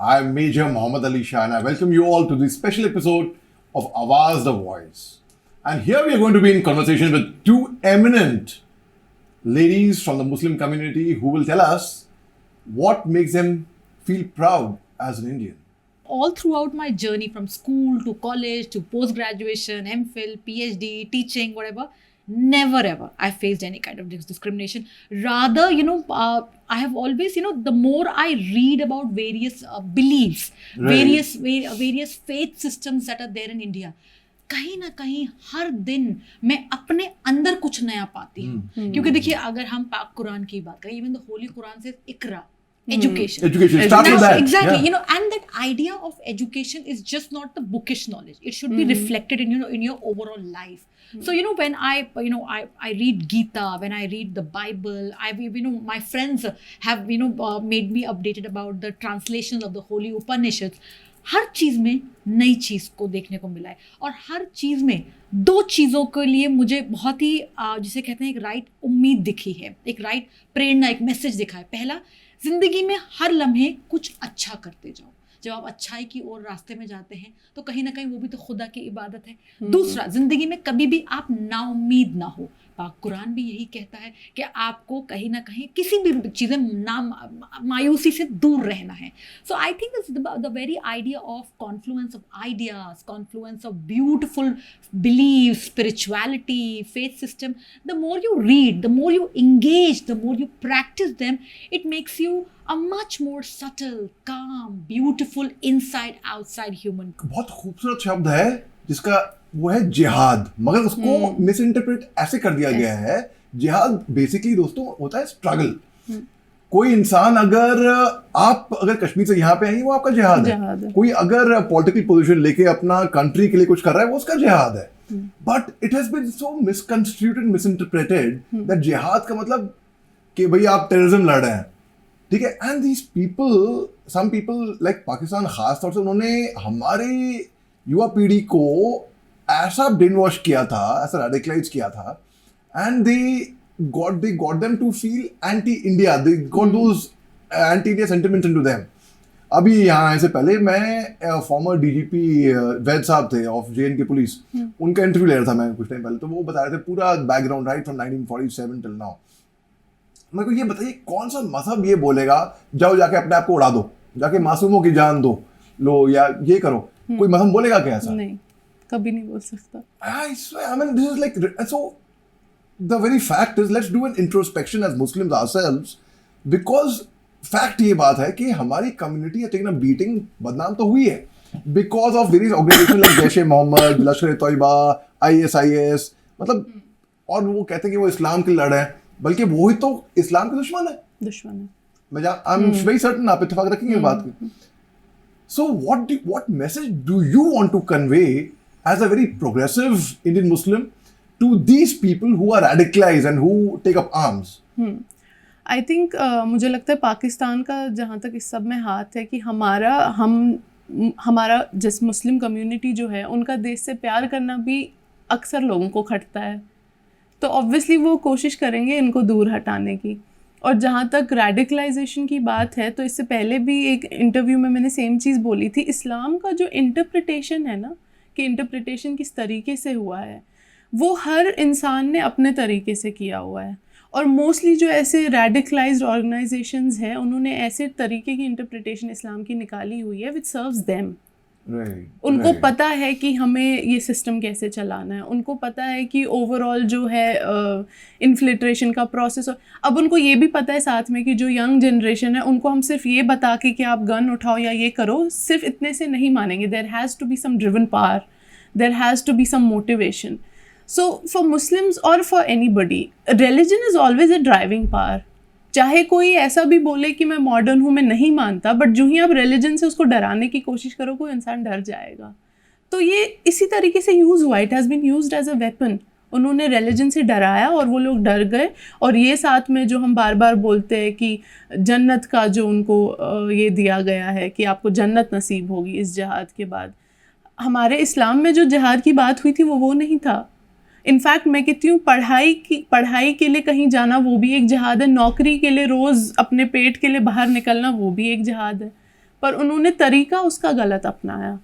I'm Major Mohammad Ali Shah and I welcome you all to this special episode of Awaz the Voice. And here we are going to be in conversation with two eminent ladies from the Muslim community who will tell us what makes them feel proud as an Indian. All throughout my journey from school to college to post-graduation, MPhil, PhD, teaching, whatever, never ever I faced any kind of discrimination. Rather, I have always, the more I read about various beliefs, Right. various faith systems that are there in India, कहीं ना कहीं हर दिन मैं अपने अंदर कुछ नया पाती हूँ. क्योंकि देखिए, अगर हम पाक कुरान की बात करें, इवन द होली कुरान से इकरा, education. Start with that. Exactly. Yeah. And that idea of education is just not the bookish knowledge. It should be reflected in your overall life. So when I read Gita, when I read the Bible, my friends have made me updated about the translations of the holy Upanishads. हर चीज़ में नई चीज़ को देखने को मिला है और हर चीज़ में दो चीज़ों के लिए मुझे बहुत ही जिसे कहते हैं एक राइट उम्मीद दिखी है, एक राइट प्रेरणा, एक मैसेज दिखा है. पहला, ज़िंदगी में हर लम्हे कुछ अच्छा करते जाओ. जब आप अच्छाई की ओर रास्ते में जाते हैं तो कहीं ना कहीं वो भी तो खुदा की इबादत है. दूसरा, ज़िंदगी में कभी भी आप नाउम्मीद ना हो. पाक कुरान भी यही कहता है कि आपको कहीं ना कहीं किसी भी चीज़ें मायूसी से दूर रहना है. So I think the very idea of confluence of ideas, confluence of beautiful believe, spirituality, faith system, the more you read, the more you engage, the more you practice them, it makes you a much more subtle, calm, beautiful inside outside human. बहुत खूबसूरत शब्द है जिसका वो है जिहाद, मगर उसको मिस इंटरप्रेट ऐसे कर दिया गया है. जिहाद बेसिकली दोस्तों होता है स्ट्रगल. कोई इंसान आप अगर कश्मीर से यहाँ पे आई, वो आपका जिहाद है. कोई अगर पॉलिटिकल पोजीशन लेके अपना कंट्री के लिए कुछ कर रहा है, वो उसका जिहाद है. But it has been so misconstructed, misinterpreted that जिहाद का मतलब कि भाई आप टेररिज्म लड़ रहे हैं, ठीक है. And these people, some people like Pakistan खास तौर से, उन्होंने हमारी युवा पीढ़ी को ऐसा ब्रेन वॉश किया था, ऐसा रेडिकलाइज किया था, and they got them to feel anti-India. They got those anti-India sentiments into them. अभी यहाँ आने से पहले मैं फॉर्मर डीजीपी वैद साहब थे ऑफ JNK पुलिस, उनका इंटरव्यू ले रहा था मैं कुछ टाइम पहले. तो वो बता रहे थे पूरा background right from 1947 till now. मेरे को ये बताइए, कौन सा मजहब ये बोलेगा जाओ जाके अपने आप को उड़ा दो, जाके मासूमों की जान दो लो, या ये करो? कोई मजहब बोलेगा क्या ऐसा? नहीं, कभी नहीं बोल सकता. I swear, I mean, this is like, so the very fact is, let's do an introspection as Muslims ourselves, because fact ये बात है कि हमारी कम्युनिटी टेकन अ बीटिंग, बदनाम तो हुई है because of various organizations like Jaish A Mohammad, Lashkar A Taiba, ISIS, मतलब, और वो कहते हैं कि वो इस्लाम के लड़ हैं, बल्कि वो ही तो इस्लाम के दुश्मन है. आई एम वेरी सर्टन आप इत्तेफाक रखेंगे इस बात की. So what message do you want to convey as a very progressive Indian Muslim to these people who are radicalized and who take up arms? I think मुझे लगता है पाकिस्तान का जहाँ तक इस सब में हाथ है कि हमारा जिस मुस्लिम कम्युनिटी जो है, उनका देश से प्यार करना भी अक्सर लोगों को खटता है. तो ऑब्वियसली वो कोशिश करेंगे इनको दूर हटाने की. और जहाँ तक रेडिकलाइजेशन की बात है, तो इससे पहले भी एक इंटरव्यू में मैंने सेम चीज़ बोली थी. इस्लाम का जो इंटरप्रिटेशन है ना, कि इंटरप्रिटेशन किस तरीके से हुआ है, वो हर इंसान ने अपने तरीके से किया हुआ है. और मोस्टली जो ऐसे रेडिकलाइज्ड ऑर्गेनाइजेशंस हैं, उन्होंने ऐसे तरीके की इंटरप्रिटेशन इस्लाम की निकाली हुई है विच सर्व्स देम. उनको पता है कि हमें ये सिस्टम कैसे चलाना है. उनको पता है कि ओवरऑल जो है इन्फिल्ट्रेशन का प्रोसेस. अब उनको ये भी पता है साथ में कि जो यंग जनरेशन है, उनको हम सिर्फ ये बता के कि आप गन उठाओ या ये करो, सिर्फ इतने से नहीं मानेंगे. There has to be some driven power, there has to be some motivation. So for Muslims और for anybody, religion is always a driving power. चाहे कोई ऐसा भी बोले कि मैं मॉडर्न हूँ, मैं नहीं मानता, बट जो ही आप रिलीजन से उसको डराने की कोशिश करो, कोई इंसान डर जाएगा. तो ये इसी तरीके से यूज़ हुआ. It has been used as a weapon. उन्होंने रिलीजन से डराया और वो लोग डर गए. और ये साथ में जो हम बार बार बोलते हैं कि जन्नत का जो उनको ये दिया गया है कि आपको जन्नत नसीब होगी इस जिहाद के बाद, हमारे इस्लाम में जो जिहाद की बात हुई थी वो नहीं था. इनफैक्ट मैं कहती हूँ पढ़ाई के लिए कहीं जाना वो भी एक जिहाद है. नौकरी के लिए रोज़ अपने पेट के लिए बाहर निकलना वो भी एक जिहाद है. पर उन्होंने तरीका उसका गलत अपनाया।